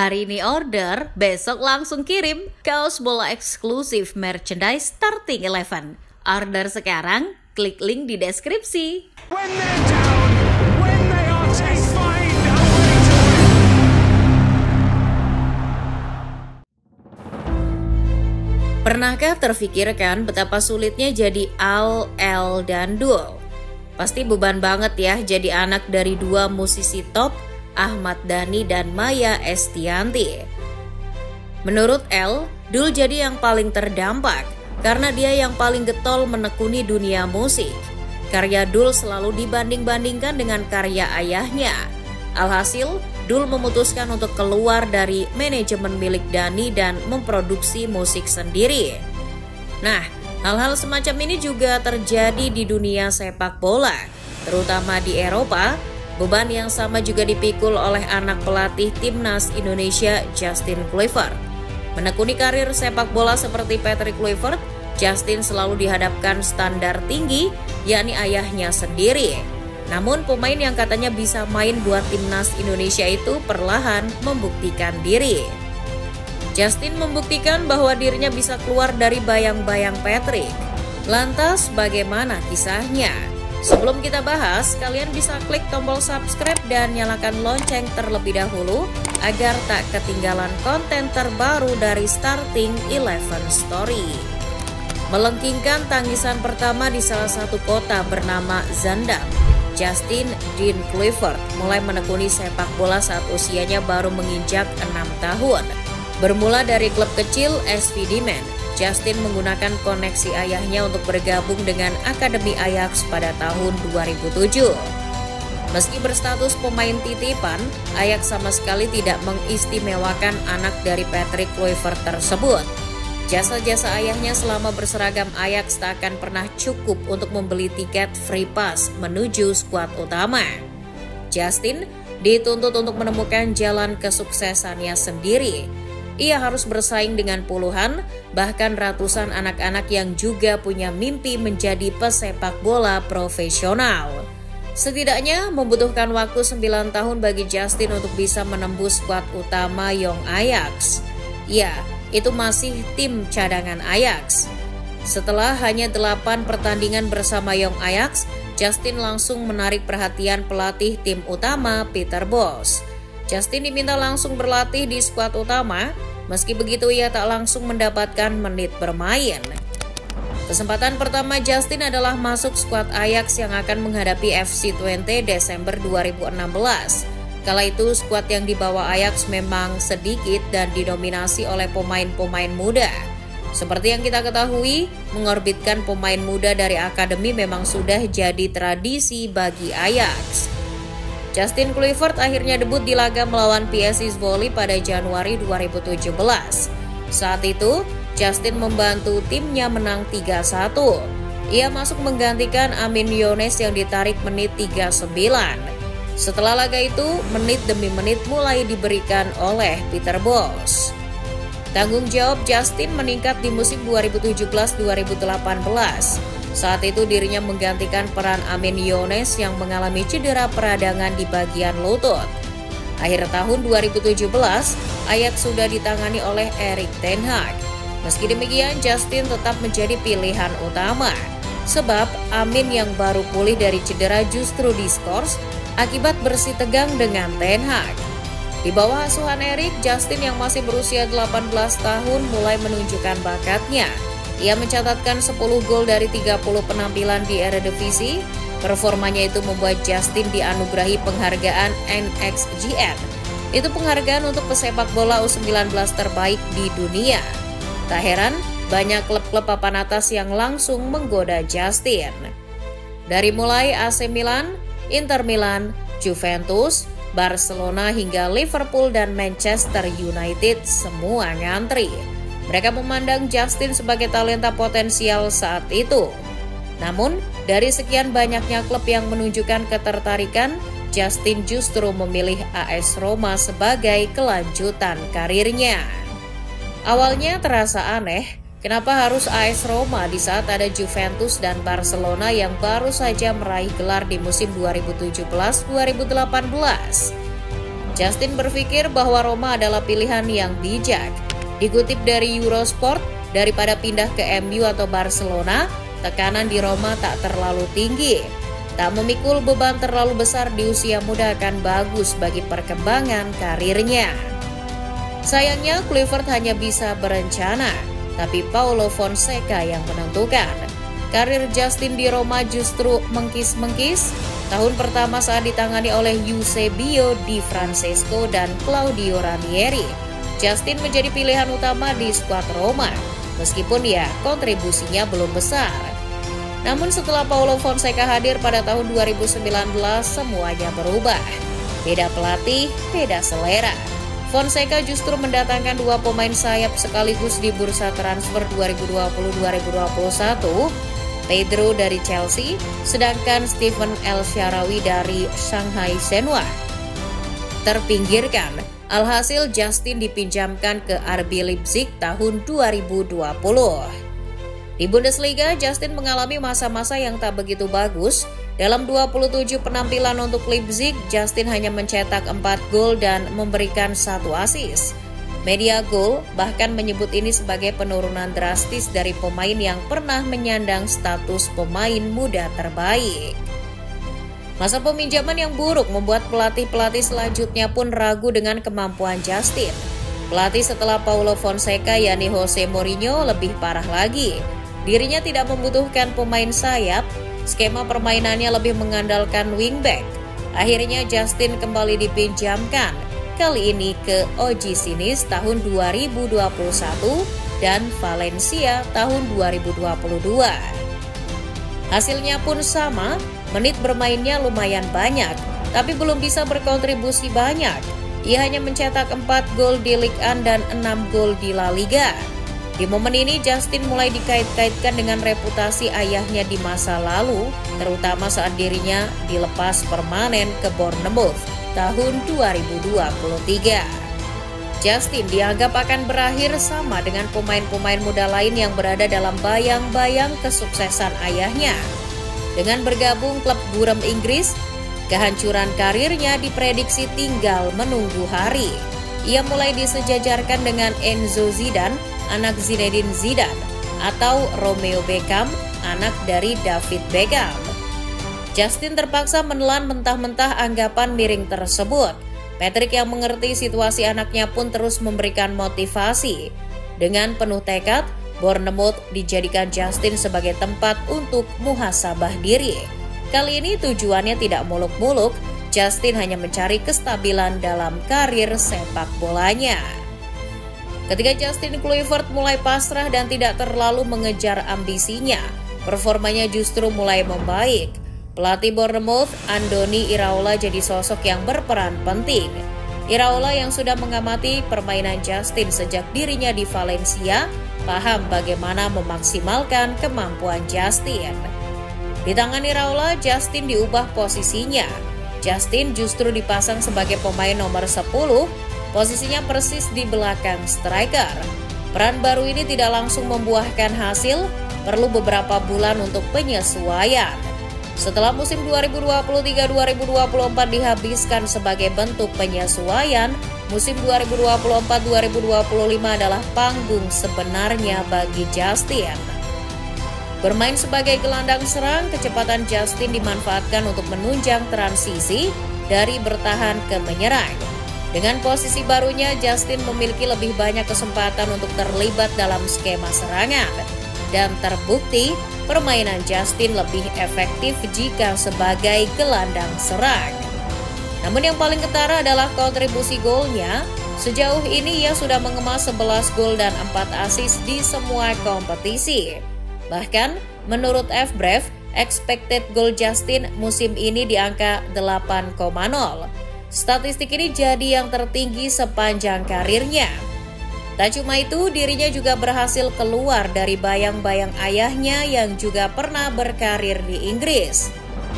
Hari ini order, besok langsung kirim. Kaos bola eksklusif merchandise Starting 11. Order sekarang, klik link di deskripsi. When they're down, when they are find a way to win. Pernahkah terfikirkan betapa sulitnya jadi Al, El, dan Dul? Pasti beban banget ya jadi anak dari dua musisi top, Ahmad Dhani dan Maya Estianty. Menurut El, Dul jadi yang paling terdampak karena dia yang paling getol menekuni dunia musik. Karya Dul selalu dibanding-bandingkan dengan karya ayahnya. Alhasil, Dul memutuskan untuk keluar dari manajemen milik Dhani dan memproduksi musik sendiri. Nah, hal-hal semacam ini juga terjadi di dunia sepak bola, terutama di Eropa. Beban yang sama juga dipikul oleh anak pelatih timnas Indonesia Justin Kluivert. Menekuni karir sepak bola seperti Patrick Kluivert, Justin selalu dihadapkan standar tinggi, yakni ayahnya sendiri. Namun pemain yang katanya bisa main buat timnas Indonesia itu perlahan membuktikan diri. Justin membuktikan bahwa dirinya bisa keluar dari bayang-bayang Patrick. Lantas bagaimana kisahnya? Sebelum kita bahas, kalian bisa klik tombol subscribe dan nyalakan lonceng terlebih dahulu agar tak ketinggalan konten terbaru dari Starting 11 Story. Melengkingkan tangisan pertama di salah satu kota bernama Zaandam, Justin Dean Kluivert mulai menekuni sepak bola saat usianya baru menginjak 6 tahun. Bermula dari klub kecil SV Diemen, Justin menggunakan koneksi ayahnya untuk bergabung dengan Akademi Ajax pada tahun 2007. Meski berstatus pemain titipan, Ajax sama sekali tidak mengistimewakan anak dari Patrick Kluivert tersebut. Jasa-jasa ayahnya selama berseragam Ajax tak akan pernah cukup untuk membeli tiket free pass menuju skuad utama. Justin dituntut untuk menemukan jalan kesuksesannya sendiri. Ia harus bersaing dengan puluhan, bahkan ratusan anak-anak yang juga punya mimpi menjadi pesepak bola profesional. Setidaknya membutuhkan waktu 9 tahun bagi Justin untuk bisa menembus skuad utama Young Ajax. Ya, itu masih tim cadangan Ajax. Setelah hanya 8 pertandingan bersama Young Ajax, Justin langsung menarik perhatian pelatih tim utama Peter Bosz. Justin diminta langsung berlatih di skuad utama. Meski begitu, ia tak langsung mendapatkan menit bermain. Kesempatan pertama Justin adalah masuk skuad Ajax yang akan menghadapi FC Twente Desember 2016. Kala itu skuad yang dibawa Ajax memang sedikit dan didominasi oleh pemain-pemain muda. Seperti yang kita ketahui, mengorbitkan pemain muda dari akademi memang sudah jadi tradisi bagi Ajax. Justin Kluivert akhirnya debut di laga melawan PSIS Zwolle pada Januari 2017. Saat itu, Justin membantu timnya menang 3-1. Ia masuk menggantikan Amin Younes yang ditarik menit 39. Setelah laga itu, menit demi menit mulai diberikan oleh Peter Bosz. Tanggung jawab Justin meningkat di musim 2017-2018. Saat itu dirinya menggantikan peran Amin Younes yang mengalami cedera peradangan di bagian lutut. Akhir tahun 2017, Ajax sudah ditangani oleh Erik ten Hag. Meski demikian, Justin tetap menjadi pilihan utama. Sebab Amin yang baru pulih dari cedera justru diskors akibat bersih tegang dengan ten Hag. Di bawah asuhan Erik, Justin yang masih berusia 18 tahun mulai menunjukkan bakatnya. Ia mencatatkan 10 gol dari 30 penampilan di Eredivisie. Performanya itu membuat Justin dianugerahi penghargaan NXGN. Itu penghargaan untuk pesepak bola U19 terbaik di dunia. Tak heran, banyak klub-klub papan atas yang langsung menggoda Justin. Dari mulai AC Milan, Inter Milan, Juventus, Barcelona hingga Liverpool dan Manchester United semua ngantri. Mereka memandang Justin sebagai talenta potensial saat itu. Namun, dari sekian banyaknya klub yang menunjukkan ketertarikan, Justin justru memilih AS Roma sebagai kelanjutan karirnya. Awalnya terasa aneh, kenapa harus AS Roma di saat ada Juventus dan Barcelona yang baru saja meraih gelar di musim 2017-2018. Justin berpikir bahwa Roma adalah pilihan yang bijak. Dikutip dari Eurosport, daripada pindah ke MU atau Barcelona, tekanan di Roma tak terlalu tinggi. Tak memikul beban terlalu besar di usia muda akan bagus bagi perkembangan karirnya. Sayangnya Kluivert hanya bisa berencana, tapi Paulo Fonseca yang menentukan. Karir Justin di Roma justru mengkis-mengkis. Tahun pertama saat ditangani oleh Eusebio Di Francesco dan Claudio Ranieri, Justin menjadi pilihan utama di skuad Roma, meskipun ya kontribusinya belum besar. Namun setelah Paulo Fonseca hadir pada tahun 2019, semuanya berubah. Beda pelatih, beda selera. Fonseca justru mendatangkan dua pemain sayap sekaligus di bursa transfer 2020-2021, Pedro dari Chelsea, sedangkan Steven El Shaarawy dari Shanghai Shenhua terpinggirkan. Alhasil Justin dipinjamkan ke RB Leipzig tahun 2020. Di Bundesliga, Justin mengalami masa-masa yang tak begitu bagus. Dalam 27 penampilan untuk Leipzig, Justin hanya mencetak 4 gol dan memberikan 1 assist. Media Goal bahkan menyebut ini sebagai penurunan drastis dari pemain yang pernah menyandang status pemain muda terbaik. Masa peminjaman yang buruk membuat pelatih-pelatih selanjutnya pun ragu dengan kemampuan Justin. Pelatih setelah Paulo Fonseca, yakni Jose Mourinho, lebih parah lagi. Dirinya tidak membutuhkan pemain sayap, skema permainannya lebih mengandalkan wingback. Akhirnya Justin kembali dipinjamkan, kali ini ke OG Sinis tahun 2021 dan Valencia tahun 2022. Hasilnya pun sama, menit bermainnya lumayan banyak, tapi belum bisa berkontribusi banyak. Ia hanya mencetak 4 gol di Ligue 1 dan 6 gol di La Liga. Di momen ini Justin mulai dikait-kaitkan dengan reputasi ayahnya di masa lalu, terutama saat dirinya dilepas permanen ke Bournemouth tahun 2023. Justin dianggap akan berakhir sama dengan pemain-pemain muda lain yang berada dalam bayang-bayang kesuksesan ayahnya. Dengan bergabung klub buram Inggris, kehancuran karirnya diprediksi tinggal menunggu hari. Ia mulai disejajarkan dengan Enzo Zidane, anak Zinedine Zidane, atau Romeo Beckham, anak dari David Beckham. Justin terpaksa menelan mentah-mentah anggapan miring tersebut. Patrick yang mengerti situasi anaknya pun terus memberikan motivasi. Dengan penuh tekad, Bournemouth dijadikan Justin sebagai tempat untuk muhasabah diri. Kali ini tujuannya tidak muluk-muluk, Justin hanya mencari kestabilan dalam karir sepak bolanya. Ketika Justin Kluivert mulai pasrah dan tidak terlalu mengejar ambisinya, performanya justru mulai membaik. Pelatih Bournemouth, Andoni Iraola, jadi sosok yang berperan penting. Iraola yang sudah mengamati permainan Justin sejak dirinya di Valencia, paham bagaimana memaksimalkan kemampuan Justin. Di tangan Iraola, Justin diubah posisinya. Justin justru dipasang sebagai pemain nomor 10, posisinya persis di belakang striker. Peran baru ini tidak langsung membuahkan hasil, perlu beberapa bulan untuk penyesuaian. Setelah musim 2023-2024 dihabiskan sebagai bentuk penyesuaian, musim 2024-2025 adalah panggung sebenarnya bagi Justin. Bermain sebagai gelandang serang, kecepatan Justin dimanfaatkan untuk menunjang transisi dari bertahan ke menyerang. Dengan posisi barunya, Justin memiliki lebih banyak kesempatan untuk terlibat dalam skema serangan. Dan terbukti, permainan Justin lebih efektif jika sebagai gelandang serang. Namun yang paling ketara adalah kontribusi golnya. Sejauh ini ia sudah mengemas 11 gol dan 4 assist di semua kompetisi. Bahkan, menurut FBref, expected goal Justin musim ini di angka 8,0. Statistik ini jadi yang tertinggi sepanjang karirnya. Tak cuma itu, dirinya juga berhasil keluar dari bayang-bayang ayahnya yang juga pernah berkarir di Inggris.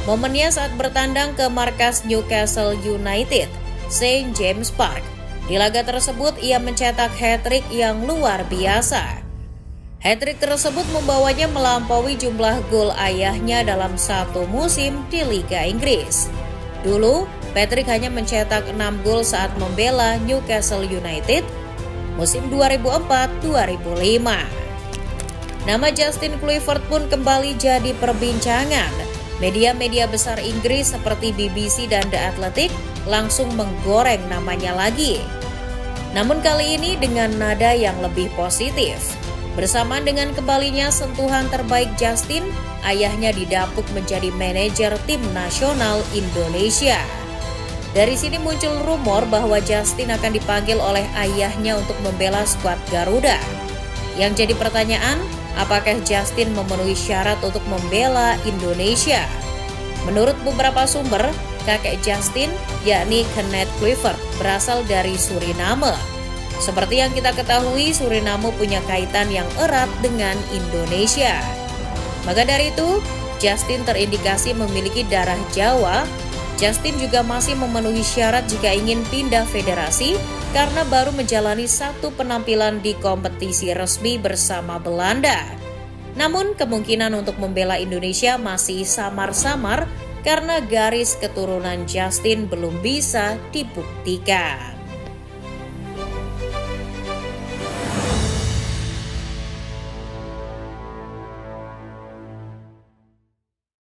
Momennya saat bertandang ke markas Newcastle United, St. James Park. Di laga tersebut, ia mencetak hat-trick yang luar biasa. Hat-trick tersebut membawanya melampaui jumlah gol ayahnya dalam satu musim di Liga Inggris. Dulu, Patrick hanya mencetak 6 gol saat membela Newcastle United musim 2004-2005. Nama Justin Kluivert pun kembali jadi perbincangan. Media-media besar Inggris seperti BBC dan The Athletic langsung menggoreng namanya lagi. Namun kali ini dengan nada yang lebih positif. Bersamaan dengan kembalinya sentuhan terbaik Justin, ayahnya didapuk menjadi manajer tim nasional Indonesia. Dari sini muncul rumor bahwa Justin akan dipanggil oleh ayahnya untuk membela skuad Garuda. Yang jadi pertanyaan, apakah Justin memenuhi syarat untuk membela Indonesia? Menurut beberapa sumber, kakek Justin, yakni Kenneth Kluivert, berasal dari Suriname. Seperti yang kita ketahui, Suriname punya kaitan yang erat dengan Indonesia. Maka dari itu, Justin terindikasi memiliki darah Jawa. Justin juga masih memenuhi syarat jika ingin pindah federasi karena baru menjalani 1 penampilan di kompetisi resmi bersama Belanda. Namun kemungkinan untuk membela Indonesia masih samar-samar karena garis keturunan Justin belum bisa dibuktikan.